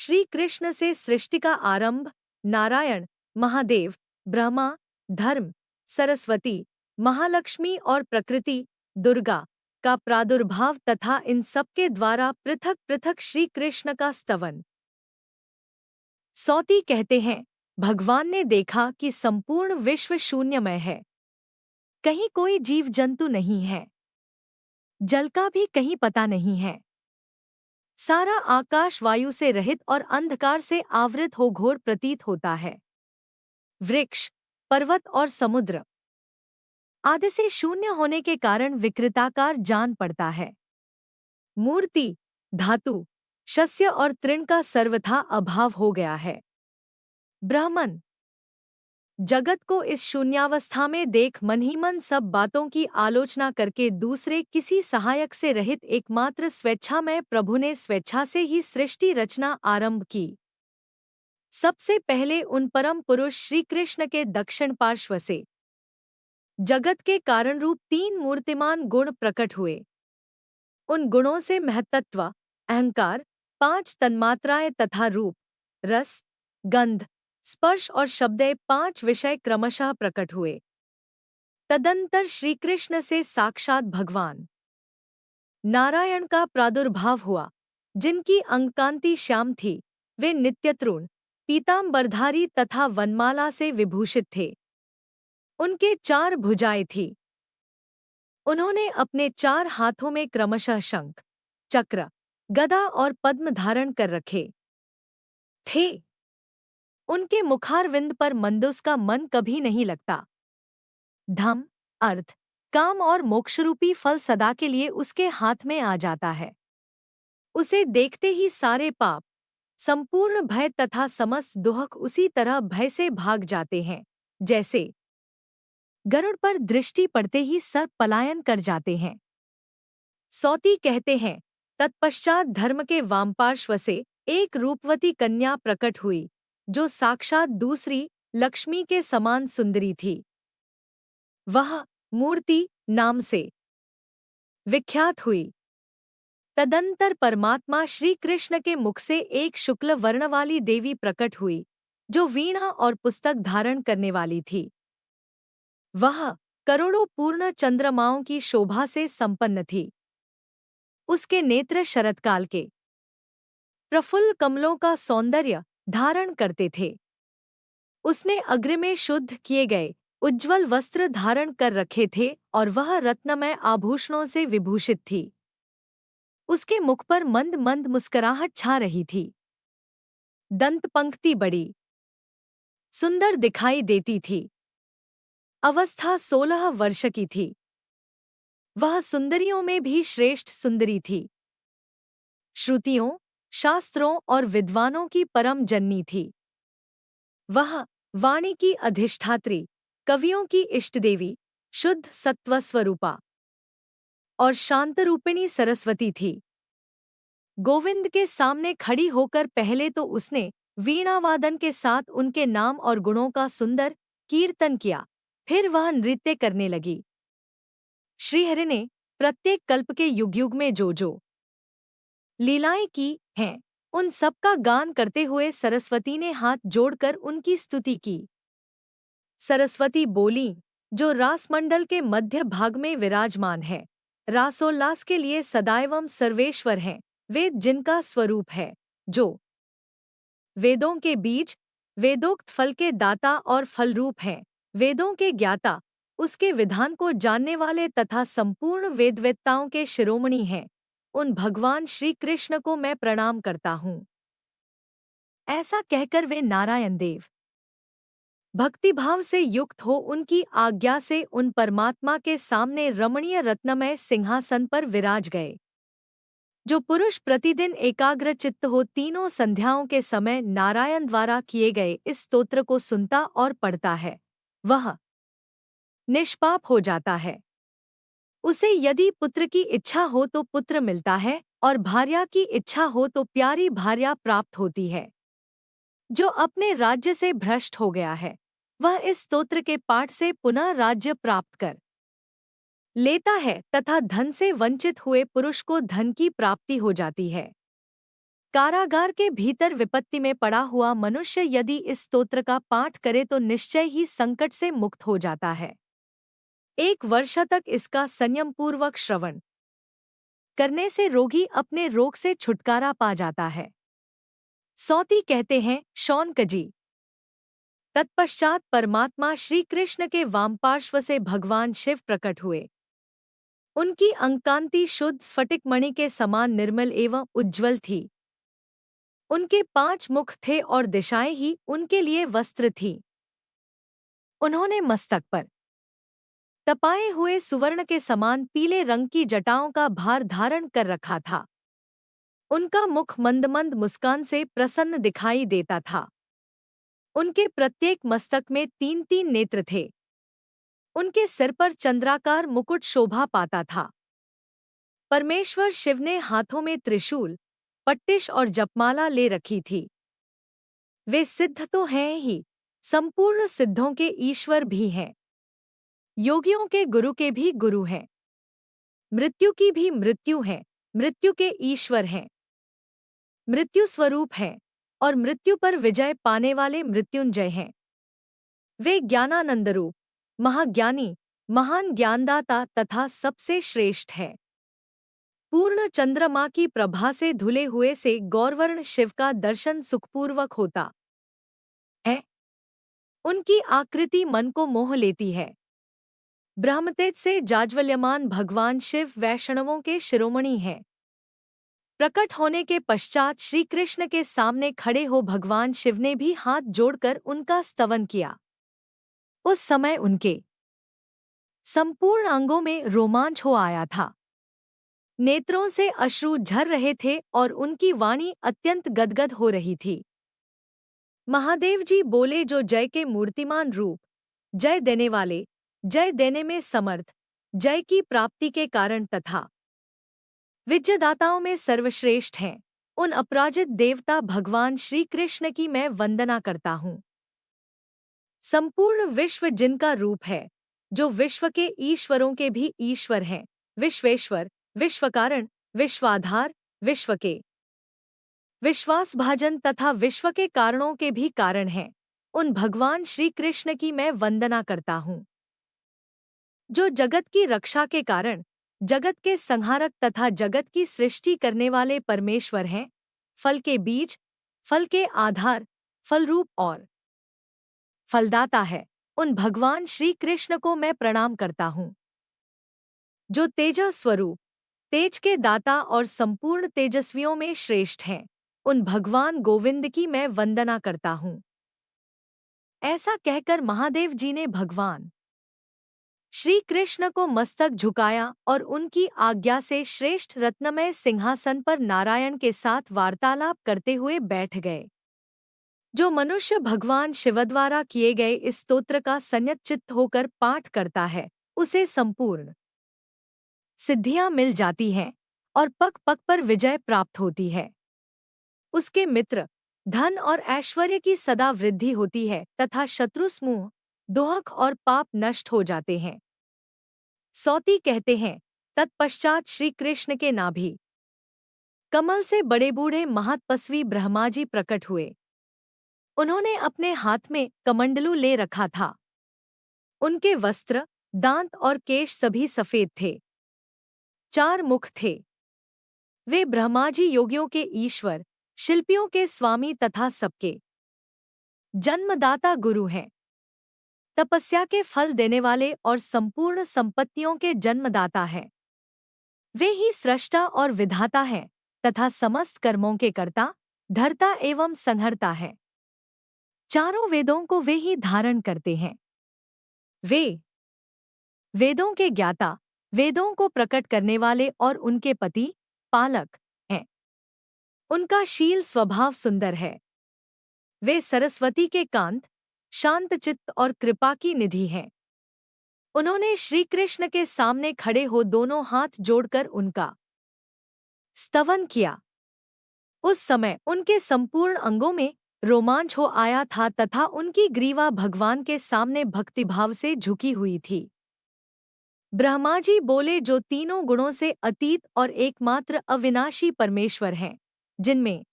श्री कृष्ण से सृष्टि का आरंभ, नारायण, महादेव, ब्रह्मा, धर्म, सरस्वती, महालक्ष्मी और प्रकृति, दुर्गा का प्रादुर्भाव तथा इन सबके द्वारा पृथक पृथक श्री कृष्ण का स्तवन। सौती कहते हैं, भगवान ने देखा कि संपूर्ण विश्व शून्यमय है। कहीं कोई जीव जंतु नहीं है, जल का भी कहीं पता नहीं है। सारा आकाश वायु से रहित और अंधकार से आवृत हो घोर प्रतीत होता है। वृक्ष, पर्वत और समुद्र आदि से शून्य होने के कारण विकृताकार जान पड़ता है। मूर्ति, धातु, शस्य और तृण का सर्वथा अभाव हो गया है। ब्राह्मण जगत को इस शून्यावस्था में देख मन ही मन सब बातों की आलोचना करके दूसरे किसी सहायक से रहित एकमात्र स्वेच्छामय प्रभु ने स्वेच्छा से ही सृष्टि रचना आरंभ की। सबसे पहले उन परम पुरुष श्री कृष्ण के दक्षिण पार्श्व से जगत के कारण रूप 3 मूर्तिमान गुण प्रकट हुए। उन गुणों से महत्त्व, अहंकार, 5 तन्मात्राएं तथा रूप, रस, गंध, स्पर्श और शब्दे 5 विषय क्रमशः प्रकट हुए। तदंतर श्रीकृष्ण से साक्षात भगवान नारायण का प्रादुर्भाव हुआ, जिनकी अंगकांति श्याम थी। वे नित्यतृण, पीतांबरधारी तथा वनमाला से विभूषित थे। उनके 4 भुजाएं थीं। उन्होंने अपने 4 हाथों में क्रमशः शंख, चक्र, गदा और पद्म धारण कर रखे थे। उनके मुखारविंद पर मंदुस का मन कभी नहीं लगता। धम, अर्थ, काम और मोक्षरूपी फल सदा के लिए उसके हाथ में आ जाता है। उसे देखते ही सारे पाप, संपूर्ण भय तथा समस्त दुहक उसी तरह भय से भाग जाते हैं, जैसे गरुड़ पर दृष्टि पड़ते ही सर्प पलायन कर जाते हैं। सौती कहते हैं, तत्पश्चात धर्म के वामपार्श्व से एक रूपवती कन्या प्रकट हुई, जो साक्षात दूसरी लक्ष्मी के समान सुंदरी थी। वह मूर्ति नाम से विख्यात हुई। तदंतर परमात्मा श्री कृष्ण के मुख से एक शुक्ल वर्ण वाली देवी प्रकट हुई, जो वीणा और पुस्तक धारण करने वाली थी। वह करोड़ों पूर्ण चंद्रमाओं की शोभा से संपन्न थी। उसके नेत्र शरतकाल के प्रफुल्ल कमलों का सौंदर्य धारण करते थे। उसने अग्र में शुद्ध किए गए उज्ज्वल वस्त्र धारण कर रखे थे और वह रत्नमय आभूषणों से विभूषित थी। उसके मुख पर मंद मंद मुस्कुराहट छा रही थी। दंत पंक्ति बड़ी सुंदर दिखाई देती थी। अवस्था 16 वर्ष की थी। वह सुंदरियों में भी श्रेष्ठ सुंदरी थी। श्रुतियों, शास्त्रों और विद्वानों की परम जननी थी। वह वाणी की अधिष्ठात्री, कवियों की इष्टदेवी, शुद्ध सत्वस्वरूपा और शांतरूपिणी सरस्वती थी। गोविंद के सामने खड़ी होकर पहले तो उसने वीणावादन के साथ उनके नाम और गुणों का सुंदर कीर्तन किया, फिर वह नृत्य करने लगी। श्रीहरि ने प्रत्येक कल्प के युग युग में जो जो लीलाएं की हैं, उन सब का गान करते हुए सरस्वती ने हाथ जोड़कर उनकी स्तुति की। सरस्वती बोली, जो रासमंडल के मध्य भाग में विराजमान है, रासोल्लास के लिए सदैवम सर्वेश्वर हैं, वेद जिनका स्वरूप है, जो वेदों के बीज, वेदोक्त फल के दाता और फलरूप हैं, वेदों के ज्ञाता, उसके विधान को जानने वाले तथा संपूर्ण वेदवेत्ताओं के शिरोमणि हैं, उन भगवान श्री कृष्ण को मैं प्रणाम करता हूँ। ऐसा कहकर वे नारायण देव भक्तिभाव से युक्त हो उनकी आज्ञा से उन परमात्मा के सामने रमणीय रत्नमय सिंहासन पर विराज गए। जो पुरुष प्रतिदिन एकाग्र चित्त हो तीनों संध्याओं के समय नारायण द्वारा किए गए इस स्तोत्र को सुनता और पढ़ता है, वह निष्पाप हो जाता है। उसे यदि पुत्र की इच्छा हो तो पुत्र मिलता है और भार्या की इच्छा हो तो प्यारी भार्या प्राप्त होती है। जो अपने राज्य से भ्रष्ट हो गया है, वह इस स्तोत्र के पाठ से पुनः राज्य प्राप्त कर लेता है तथा धन से वंचित हुए पुरुष को धन की प्राप्ति हो जाती है। कारागार के भीतर विपत्ति में पड़ा हुआ मनुष्य यदि इस स्तोत्र का पाठ करे तो निश्चय ही संकट से मुक्त हो जाता है। 1 वर्ष तक इसका संयमपूर्वक श्रवण करने से रोगी अपने रोग से छुटकारा पा जाता है। सौती कहते हैं शौनकजी। तत्पश्चात परमात्मा श्री कृष्ण के वामपार्श्व से भगवान शिव प्रकट हुए। उनकी अंगकांति शुद्ध स्फटिक मणि के समान निर्मल एवं उज्ज्वल थी। उनके 5 मुख थे और दिशाएं ही उनके लिए वस्त्र थी। उन्होंने मस्तक पर तपाए हुए सुवर्ण के समान पीले रंग की जटाओं का भार धारण कर रखा था। उनका मुख मंद मंद मुस्कान से प्रसन्न दिखाई देता था। उनके प्रत्येक मस्तक में 3-3 नेत्र थे। उनके सिर पर चंद्राकार मुकुट शोभा पाता था। परमेश्वर शिव ने हाथों में त्रिशूल, पट्टिश और जपमाला ले रखी थी। वे सिद्ध तो हैं ही, संपूर्ण सिद्धों के ईश्वर भी हैं। योगियों के गुरु के भी गुरु हैं। मृत्यु की भी मृत्यु है, मृत्यु के ईश्वर हैं। मृत्यु स्वरूप हैं और मृत्यु पर विजय पाने वाले मृत्युंजय हैं। वे ज्ञानानंदरूप, महाज्ञानी, महान ज्ञानदाता तथा सबसे श्रेष्ठ है। पूर्ण चंद्रमा की प्रभा से धुले हुए से गौरवर्ण शिव का दर्शन सुखपूर्वक होता है। उनकी आकृति मन को मोह लेती है। ब्रह्मतेज से जाज्वल्यमान भगवान शिव वैष्णवों के शिरोमणि हैं। प्रकट होने के पश्चात श्री कृष्ण के सामने खड़े हो भगवान शिव ने भी हाथ जोड़कर उनका स्तवन किया। उस समय उनके संपूर्ण अंगों में रोमांच हो आया था। नेत्रों से अश्रु झर रहे थे और उनकी वाणी अत्यंत गदगद हो रही थी। महादेव जी बोले, जो जय के मूर्तिमान रूप, जय देने वाले, जय देने में समर्थ, जय की प्राप्ति के कारण तथा विजयदाताओं में सर्वश्रेष्ठ हैं, उन अपराजित देवता भगवान श्री कृष्ण की मैं वंदना करता हूँ। संपूर्ण विश्व जिनका रूप है, जो विश्व के ईश्वरों के भी ईश्वर हैं, विश्वेश्वर, विश्वकारण, विश्वाधार, विश्व के विश्वासभाजन तथा विश्व के कारणों के भी कारण हैं, उन भगवान श्री कृष्ण की मैं वंदना करता हूँ। जो जगत की रक्षा के कारण, जगत के संहारक तथा जगत की सृष्टि करने वाले परमेश्वर हैं, फल के बीज, फल के आधार, फलरूप और फलदाता है, उन भगवान श्री कृष्ण को मैं प्रणाम करता हूँ। जो तेजः स्वरूप, तेज के दाता और संपूर्ण तेजस्वियों में श्रेष्ठ हैं, उन भगवान गोविंद की मैं वंदना करता हूँ। ऐसा कहकर महादेव जी ने भगवान श्री कृष्ण को मस्तक झुकाया और उनकी आज्ञा से श्रेष्ठ रत्नमय सिंहासन पर नारायण के साथ वार्तालाप करते हुए बैठ गए। जो मनुष्य भगवान शिव द्वारा किए गए इस स्तोत्र का संयत चित्त होकर पाठ करता है, उसे संपूर्ण सिद्धियां मिल जाती हैं और पग पग पर विजय प्राप्त होती है। उसके मित्र, धन और ऐश्वर्य की सदा वृद्धि होती है तथा शत्रु समूह, दोहक और पाप नष्ट हो जाते हैं। सौती कहते हैं, तत्पश्चात श्री कृष्ण के नाभि कमल से बड़े बूढ़े महातपस्वी ब्रह्माजी प्रकट हुए। उन्होंने अपने हाथ में कमंडलू ले रखा था। उनके वस्त्र, दांत और केश सभी सफेद थे। 4 मुख थे। वे ब्रह्माजी योगियों के ईश्वर, शिल्पियों के स्वामी तथा सबके जन्मदाता गुरु हैं। तपस्या के फल देने वाले और संपूर्ण संपत्तियों के जन्मदाता हैं। वे ही सृष्टा और विधाता हैं तथा समस्त कर्मों के कर्ता, धर्ता एवं संहर्ता हैं। चारों वेदों को वे ही धारण करते हैं। वे वेदों के ज्ञाता, वेदों को प्रकट करने वाले और उनके पति, पालक हैं। उनका शील स्वभाव सुंदर है। वे सरस्वती के कांत, शांत चित्त और कृपा की निधि हैं। उन्होंने श्री कृष्ण के सामने खड़े हो दोनों हाथ जोड़कर उनका स्तवन किया। उस समय उनके संपूर्ण अंगों में रोमांच हो आया था तथा उनकी ग्रीवा भगवान के सामने भक्तिभाव से झुकी हुई थी। ब्रह्माजी बोले, जो तीनों गुणों से अतीत और एकमात्र अविनाशी परमेश्वर हैं, जिनमें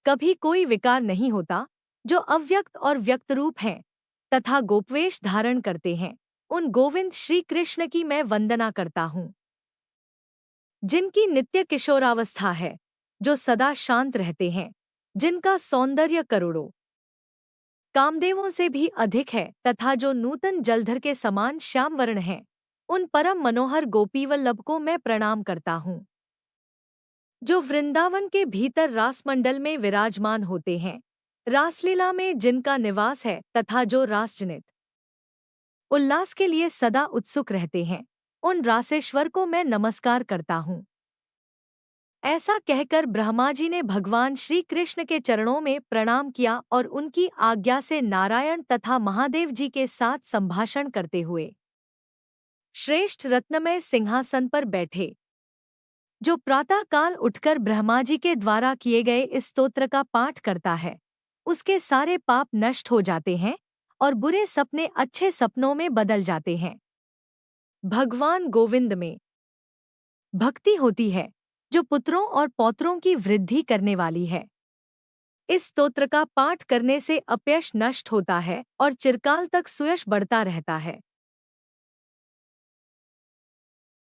कभी कोई विकार नहीं होता, जो अव्यक्त और व्यक्त रूप हैं तथा गोपवेश धारण करते हैं, उन गोविंद श्री कृष्ण की मैं वंदना करता हूँ, जिनकी नित्य किशोरावस्था है, जो सदा शांत रहते हैं, जिनका सौंदर्य करोड़ों कामदेवों से भी अधिक है तथा जो नूतन जलधर के समान श्याम वर्ण हैं, उन परम मनोहर गोपीवल्लभ को मैं प्रणाम करता हूँ, जो वृंदावन के भीतर रासमंडल में विराजमान होते हैं, रासलीला में जिनका निवास है तथा जो रासजनित उल्लास के लिए सदा उत्सुक रहते हैं, उन रासेश्वर को मैं नमस्कार करता हूँ। ऐसा कहकर ब्रह्मा जी ने भगवान श्री कृष्ण के चरणों में प्रणाम किया और उनकी आज्ञा से नारायण तथा महादेव जी के साथ संभाषण करते हुए श्रेष्ठ रत्नमय सिंहासन पर बैठे, जो प्रातःकाल उठकर ब्रह्मा जी के द्वारा किए गए इस स्तोत्र का पाठ करता है, उसके सारे पाप नष्ट हो जाते हैं और बुरे सपने अच्छे सपनों में बदल जाते हैं। भगवान गोविंद में भक्ति होती है, जो पुत्रों और पौत्रों की वृद्धि करने वाली है। इस स्तोत्र का पाठ करने से अपयश नष्ट होता है और चिरकाल तक सुयश बढ़ता रहता है।